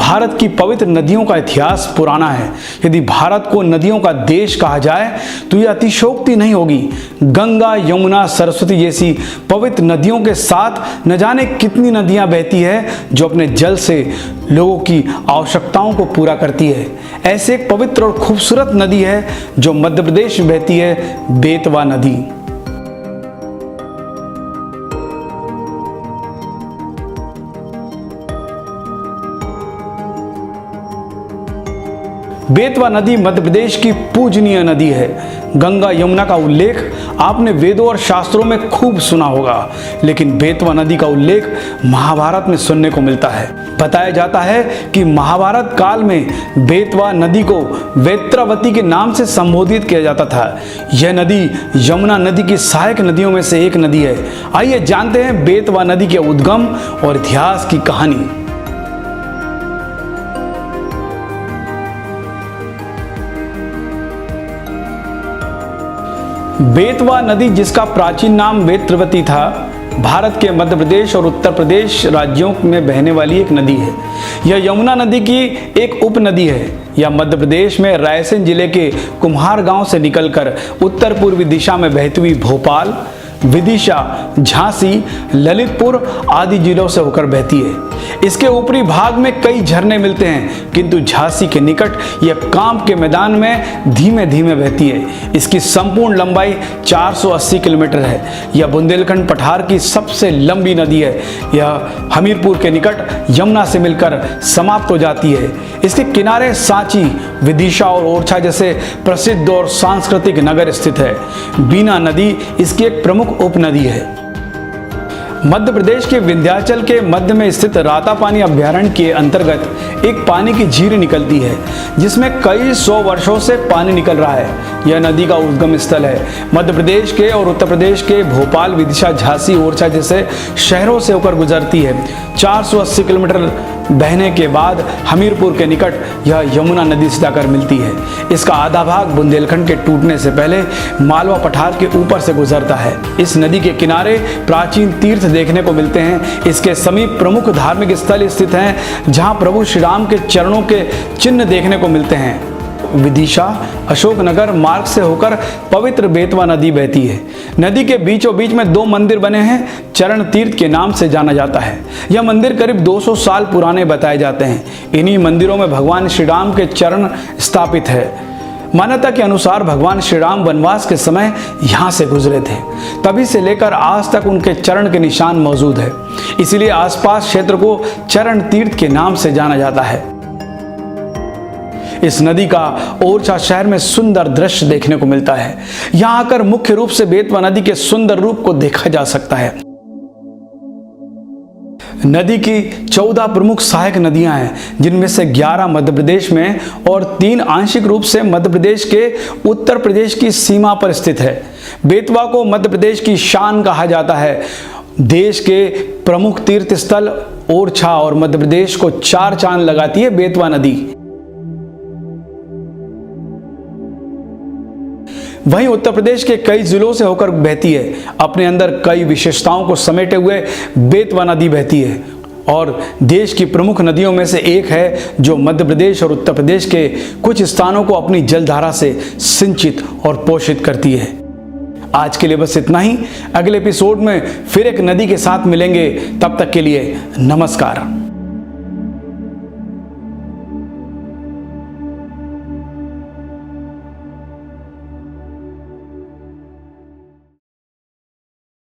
भारत की पवित्र नदियों का इतिहास पुराना है। यदि भारत को नदियों का देश कहा जाए तो यह अतिशयोक्ति नहीं होगी। गंगा, यमुना, सरस्वती जैसी पवित्र नदियों के साथ न जाने कितनी नदियां बहती है जो अपने जल से लोगों की आवश्यकताओं को पूरा करती है। ऐसे एक पवित्र और खूबसूरत नदी है जो मध्य प्रदेश में बहती है, बेतवा नदी। बेतवा नदी मध्य प्रदेश की पूजनीय नदी है। गंगा, यमुना का उल्लेख आपने वेदों और शास्त्रों में खूब सुना होगा, लेकिन बेतवा नदी का उल्लेख महाभारत में सुनने को मिलता है। बताया जाता है कि महाभारत काल में बेतवा नदी को वेत्रावती के नाम से संबोधित किया जाता था। यह नदी यमुना नदी की सहायक नदियों में से एक नदी है। आइए जानते हैं बेतवा नदी के उद्गम और इतिहास की कहानी। बेतवा नदी, जिसका प्राचीन नाम वेत्रवती था, भारत के मध्य प्रदेश और उत्तर प्रदेश राज्यों में बहने वाली एक नदी है। यह यमुना नदी की एक उपनदी है। यह मध्य प्रदेश में रायसेन जिले के कुम्हार गांव से निकलकर उत्तर पूर्वी दिशा में बहती हुई भोपाल, विदिशा, झांसी, ललितपुर आदि जिलों से होकर बहती है। इसके ऊपरी भाग में कई झरने मिलते हैं, किंतु झांसी के निकट यह कांप के मैदान में धीमे धीमे बहती है। इसकी संपूर्ण लंबाई 480 किलोमीटर है। यह बुंदेलखंड पठार की सबसे लंबी नदी है। यह हमीरपुर के निकट यमुना से मिलकर समाप्त हो जाती है। इसके किनारे सांची, विदिशा और ओरछा जैसे प्रसिद्ध और सांस्कृतिक नगर स्थित है। बीना नदी इसकी एक प्रमुख उपनदी है। मध्य प्रदेश के विंध्याचल के मध्य में स्थित रातापानी अभ्यारण्य के अंतर्गत एक पानी की झील निकलती है, जिसमें कई सौ वर्षों से पानी निकल रहा है। यह नदी का उद्गम स्थल है। मध्य प्रदेश के और उत्तर प्रदेश के भोपाल, विदिशा, झांसी, ओरछा जैसे शहरों से होकर गुजरती है। 480 किलोमीटर बहने के बाद हमीरपुर के निकट यह यमुना नदी से जाकर मिलती है। इसका आधा भाग बुंदेलखंड के टूटने से पहले मालवा पठार के ऊपर से गुजरता है। इस नदी के किनारे प्राचीन तीर्थ देखने को मिलते हैं। इसके समीप प्रमुख धार्मिक स्थल स्थित हैं, जहां प्रभु श्री राम के चरणों के चिन्ह देखने को मिलते हैं। विदिशा, अशोकनगर मार्ग से होकर पवित्र बेतवा नदी बहती है। नदी के बीचों बीच में 2 मंदिर बने हैं। चरण तीर्थ के नाम से जाना जाता है। यह मंदिर करीब 200 साल पुराने बताए जाते हैं। इन्हीं मंदिरों में भगवान श्री राम के चरण स्थापित है। मान्यता के अनुसार भगवान श्री राम वनवास के समय यहाँ से गुजरे थे। तभी से लेकर आज तक उनके चरण के निशान मौजूद है। इसीलिए आसपास क्षेत्र को चरण तीर्थ के नाम से जाना जाता है। इस नदी का ओरछा शहर में सुंदर दृश्य देखने को मिलता है। यहाँ आकर मुख्य रूप से बेतवा नदी के सुंदर रूप को देखा जा सकता है। नदी की 14 प्रमुख सहायक नदियां हैं, जिनमें से 11 मध्य प्रदेश में और 3 आंशिक रूप से मध्य प्रदेश के उत्तर प्रदेश की सीमा पर स्थित है। बेतवा को मध्य प्रदेश की शान कहा जाता है। देश के प्रमुख तीर्थ स्थल ओरछा और मध्य प्रदेश को 4 चांद लगाती है बेतवा नदी। वहीं उत्तर प्रदेश के कई जिलों से होकर बहती है। अपने अंदर कई विशेषताओं को समेटे हुए बेतवा नदी बहती है और देश की प्रमुख नदियों में से एक है, जो मध्य प्रदेश और उत्तर प्रदेश के कुछ स्थानों को अपनी जलधारा से सिंचित और पोषित करती है। आज के लिए बस इतना ही। अगले एपिसोड में फिर एक नदी के साथ मिलेंगे। तब तक के लिए नमस्कार।